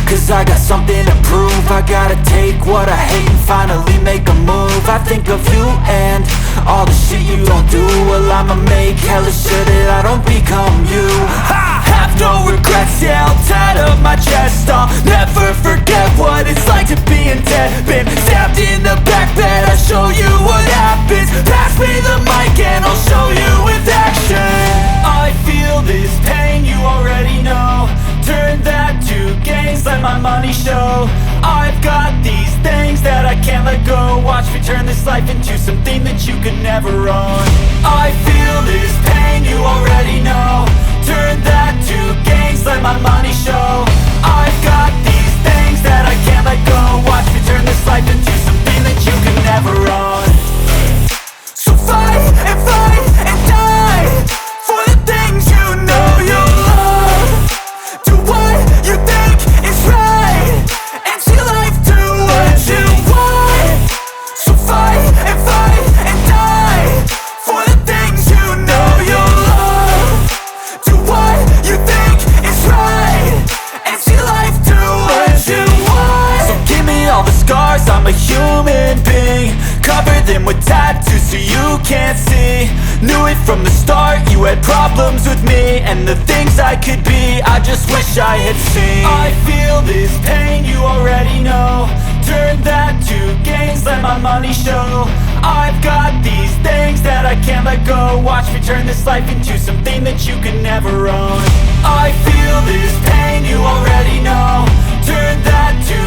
cause I got something to prove. I gotta take what I hate and finally make a move. I think of you and all the shit you don't do. Well, I'ma make hella sure that I don't become you. I have no regrets, yeah, I'll tattoo my chest. I'll never forget what it's like to be in debt. Been stabbed in the back bed, I'll show you what happens. Pass me the mic and I'll show you with action. I feel this pain, you already know. Turn that to gains, let my money show. I've got these things that I can't let go. Watch me turn this life into something that you could never own. I feel this pain, you already know. Turn that to gains, let my money show. I've got these things that I can't let go. Watch me turn this life into something that you could never own. So fight and die for the things you know you love. Do what you think is right and see life do what you want. So fight and die for the things you know you love. Do what you think is right and see life do what you want. So give me all the scars, I'm a human being. Cover them with tattoos so you can't see. Knew it from the start, you had problems with me and the things I could be, I just wish I had seen. I feel this pain, you already know. Turn that to gains, let my money show. I've got these things that I can't let go. Watch me turn this life into something that you can never own. I feel this pain, you already know. Turn that to